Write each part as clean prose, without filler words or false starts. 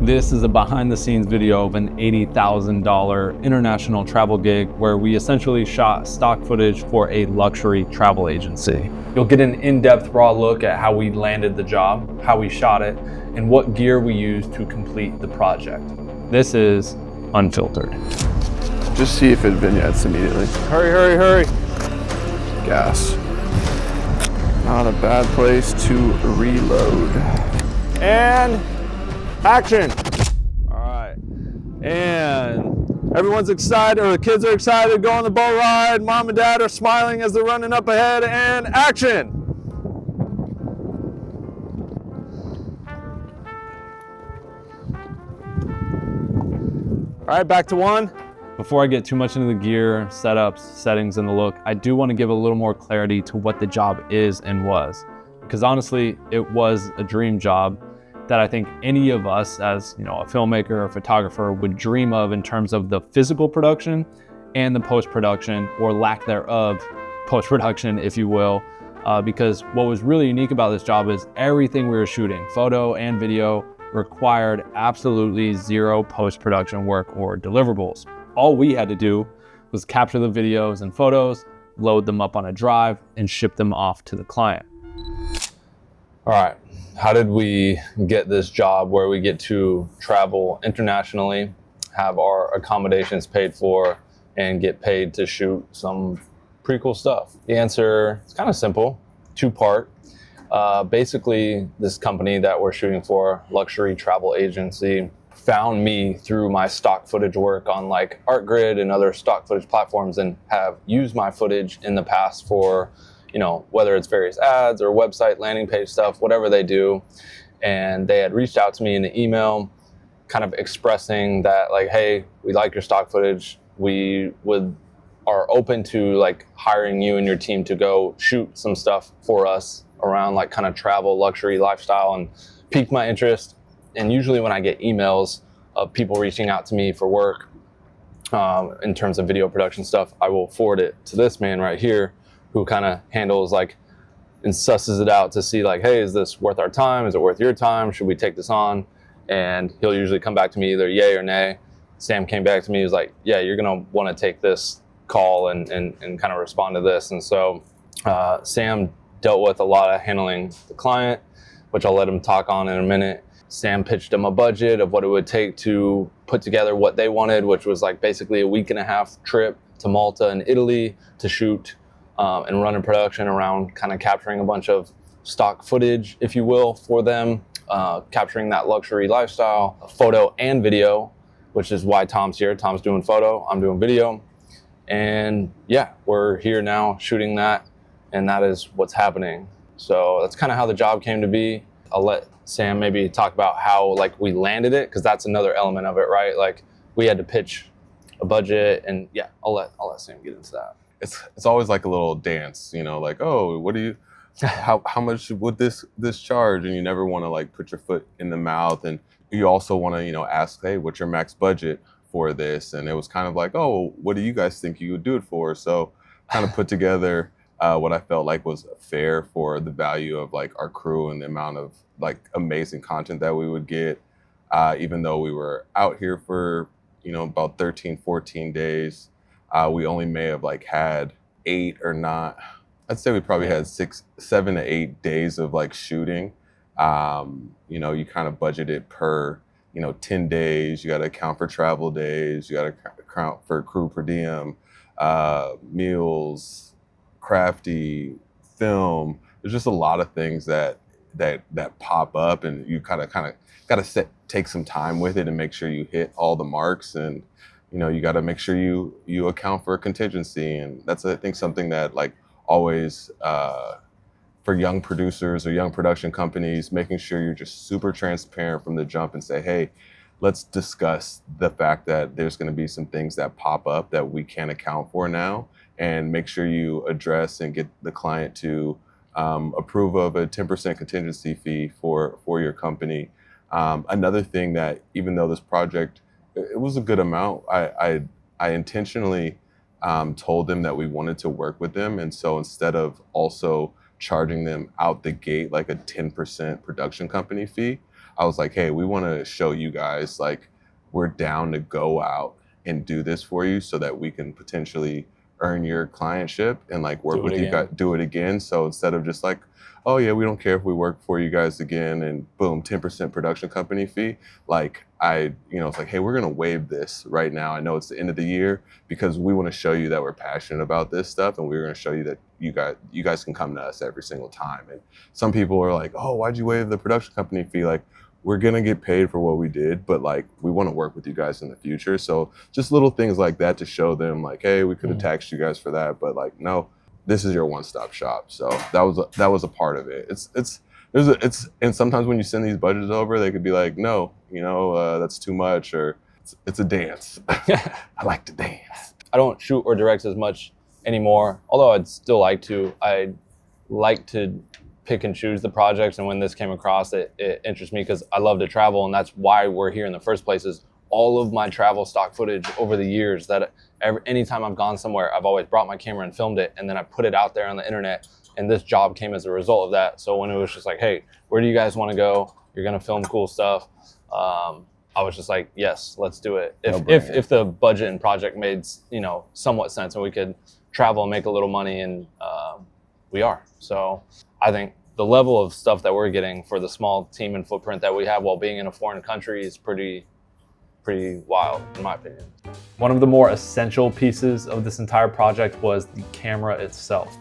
This is a behind the scenes video of an $80,000 international travel gig where we essentially shot stock footage for a luxury travel agency. You'll get an in-depth raw look at how we landed the job, how we shot it, and what gear we used to complete the project. This is Unfiltered. Just see if it vignettes immediately. Hurry, hurry, hurry. Gas. Not a bad place to reload. And action. All right. And everyone's excited, or the kids are excited to go on the boat ride. Mom and dad are smiling as they're running up ahead. And action. All right, back to one. Before I get too much into the gear, setups, settings, and the look, I do want to give a little more clarity to what the job is and was. Because honestly, it was a dream job that I think any of us as a filmmaker or photographer would dream of in terms of the physical production and the post-production, or lack thereof, post-production, if you will. Because what was really unique about this job is everything we were shooting, photo and video, required absolutely zero post-production work or deliverables. All we had to do was capture the videos and photos, load them up on a drive, and ship them off to the client. All right, how did we get this job where we get to travel internationally, have our accommodations paid for, and get paid to shoot some pretty cool stuff? The answer is kind of simple, two-part. Basically, this company that we're shooting for, luxury travel agency, found me through my stock footage work on like ArtGrid and other stock footage platforms, and have used my footage in the past for, whether it's various ads or website landing page stuff, whatever they do. And they had reached out to me in an email kind of expressing that like, hey, we like your stock footage. We are open to like hiring you and your team to go shoot some stuff for us around like kind of travel, luxury, lifestyle, and piqued my interest. And usually when I get emails of people reaching out to me for work in terms of video production stuff, I will forward it to this man right here, who kind of handles like and susses it out to see like, hey, is this worth our time? Is it worth your time? Should we take this on? And he'll usually come back to me either yay or nay. Sam came back to me, he was like, yeah, you're gonna want to take this call and kind of respond to this. And so Sam dealt with a lot of handling the client, which I'll let him talk on in a minute. Sam pitched him a budget of what it would take to put together what they wanted, which was like basically a 1.5 week trip to Malta and Italy to shoot and run a production around kind of capturing a bunch of stock footage, if you will, for them, capturing that luxury lifestyle, photo and video, which is why Tom's here. Tom's doing photo, I'm doing video. And yeah, we're here now shooting that, and that is what's happening. So that's kind of how the job came to be. I'll let Sam maybe talk about how like we landed it, because that's another element of it, right? Like we had to pitch a budget, and yeah, I'll let Sam get into that. It's always like a little dance, like, oh, what do you, how much would this charge? And you never want to like put your foot in the mouth, and you also want to ask, hey, what's your max budget for this? And it was kind of like, oh, what do you guys think you would do it for? So kind of put together what I felt like was fair for the value of like our crew and the amount of like amazing content that we would get, even though we were out here for about 13, 14 days. We only may have like had 8 or not. I'd say we probably had 6, 7 to 8 days of like shooting. You kind of budget it per 10 days. You got to account for travel days. You got to account for crew per diem, meals, crafty, film. There's just a lot of things that pop up, and you kind of got to take some time with it and make sure you hit all the marks. And you got to make sure you account for contingency. And that's, I think, something that like always for young producers or young production companies, making sure you're just super transparent from the jump and say, hey, let's discuss the fact that there's going to be some things that pop up that we can't account for now, and make sure you address and get the client to approve of a 10% contingency fee for your company. Another thing that, even though this project, it was a good amount, I intentionally told them that we wanted to work with them. And so instead of also charging them out the gate like a 10% production company fee, I was like, hey, we want to show you guys like we're down to go out and do this for you so that we can potentially earn your clientship and like work with you guys, do it again. So instead of just like, oh yeah, we don't care if we work for you guys again and boom, 10% production company fee. Like it's like, hey, we're gonna waive this right now. I know it's the end of the year because we want to show you that we're passionate about this stuff, and we're gonna show you that you guys can come to us every single time. And some people are like, oh, why'd you waive the production company fee? Like, we're gonna get paid for what we did, but like we want to work with you guys in the future. So just little things like that to show them like, hey, we could have taxed you guys for that, but like, no, this is your one-stop shop. So that was a part of it. And sometimes when you send these budgets over, they could be like, no, that's too much, or it's a dance. I like to dance. I don't shoot or direct as much anymore, although I'd still like to. I like to pick and choose the projects, and when this came across, it interests me because I love to travel, and that's why we're here in the first place. Is all of my travel stock footage over the years that anytime I've gone somewhere, I've always brought my camera and filmed it, and then I put it out there on the internet, and this job came as a result of that. So when it was just like, hey, where do you guys want to go? You're gonna film cool stuff. I was just like, yes, let's do it. If the budget and project made somewhat sense, and we could travel and make a little money, and we are. So I think the level of stuff that we're getting for the small team and footprint that we have while being in a foreign country is pretty wild, in my opinion. One of the more essential pieces of this entire project was the camera itself.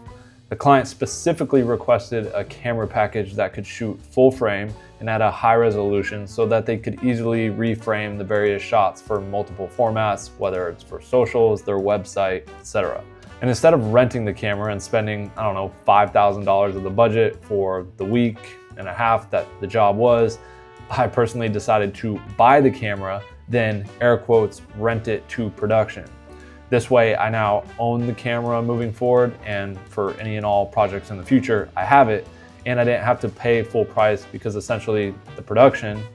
The client specifically requested a camera package that could shoot full frame and at a high resolution so that they could easily reframe the various shots for multiple formats, whether it's for socials, their website, etc. And instead of renting the camera and spending, I don't know, $5,000 of the budget for the week and a half that the job was, I personally decided to buy the camera, then air quotes, rent it to production. This way I now own the camera moving forward, and for any and all projects in the future, I have it, and I didn't have to pay full price because essentially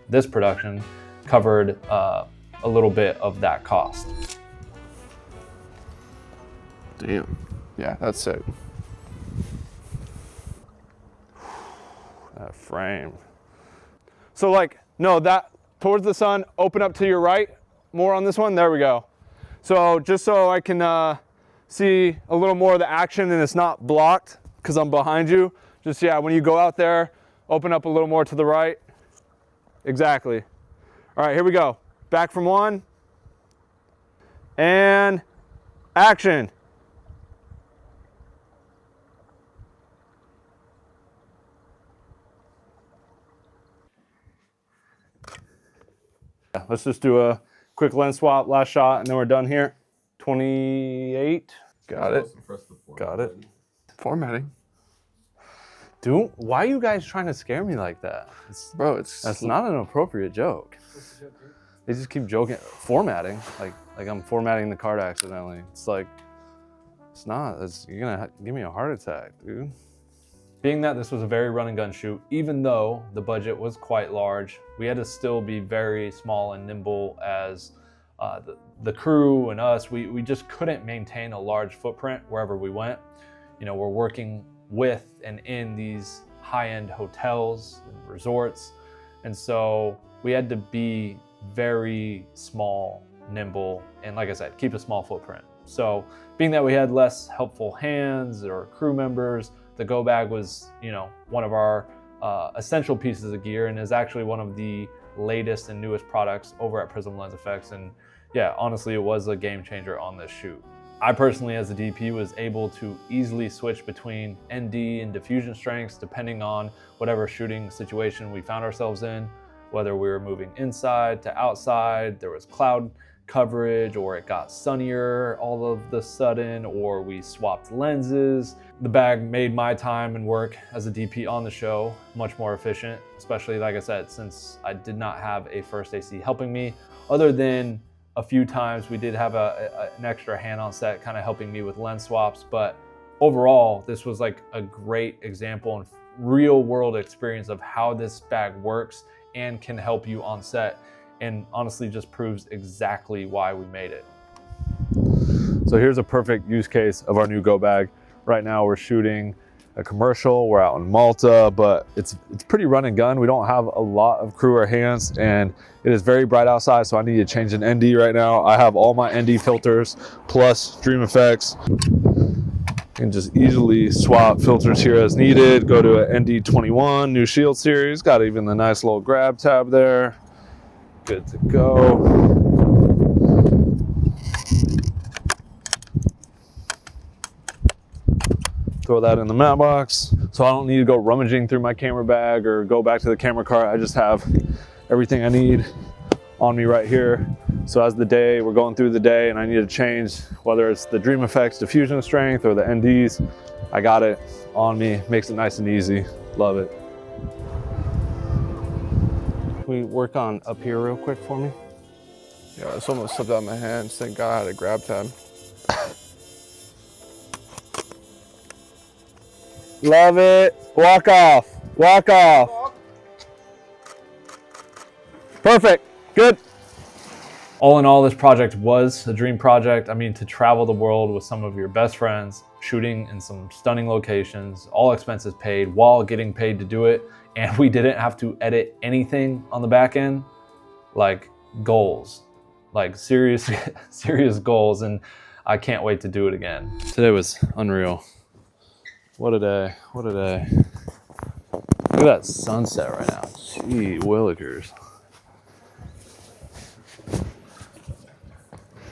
this production covered a little bit of that cost. Damn. Yeah, that's it. That frame. So like, no, that towards the sun, open up to your right, more on this one, there we go. So just so I can see a little more of the action and it's not blocked because I'm behind you. Just, yeah, when you go out there, open up a little more to the right. Exactly. All right, here we go. Back from one. And action. Let's just do a quick lens swap, last shot, and then we're done here. 28. Got it. Got it. Formatting. Dude, why are you guys trying to scare me like that? That's not an appropriate joke. They just keep joking. Formatting, like I'm formatting the card accidentally. It's like, it's not. You're gonna give me a heart attack, dude. Being that this was a very run and gun shoot, even though the budget was quite large, we had to still be very small and nimble as the crew and us. We just couldn't maintain a large footprint wherever we went. We're working with and in these high-end hotels and resorts. And so we had to be very small, nimble, and like I said, keep a small footprint. So being that we had less helpful hands or crew members, the go bag was, one of our essential pieces of gear, and is actually one of the latest and newest products over at Prism Lens Effects. And yeah, honestly, it was a game changer on this shoot. I personally, as a DP, was able to easily switch between ND and diffusion strengths depending on whatever shooting situation we found ourselves in, whether we were moving inside to outside, there was cloud coverage, or it got sunnier all of the sudden, or we swapped lenses. The bag made my time and work as a DP on the show much more efficient, especially, like I said, since I did not have a first AC helping me. Other than a few times we did have an extra hand on set kind of helping me with lens swaps, but overall this was like a great example and real world experience of how this bag works and can help you on set, and honestly just proves exactly why we made it. So here's a perfect use case of our new go bag. Right now we're shooting a commercial. We're out in Malta, but it's pretty run and gun. We don't have a lot of crew or hands, and it is very bright outside, so I need to change an ND right now. I have all my ND filters plus Dream Effects. Can just easily swap filters here as needed. Go to an ND21, new Shield series. Got even the nice little grab tab there. Good to go. Throw that in the matte box. So I don't need to go rummaging through my camera bag or go back to the camera cart. I just have everything I need on me right here. So as we're going through the day and I need to change, whether it's the Dream Effects diffusion strength or the NDs, I got it on me. Makes it nice and easy. Love it. Can we work on up here real quick for me? Yeah, it's almost slipped out of my hands. Thank God I had a grab tab. Love it. Walk off. Walk off. Perfect. Good. All in all, this project was a dream project. I mean, to travel the world with some of your best friends, shooting in some stunning locations, all expenses paid while getting paid to do it. And we didn't have to edit anything on the back end, like goals, like serious, serious goals. And I can't wait to do it again. Today was unreal. What a day, what a day. Look at that sunset right now. Gee willikers.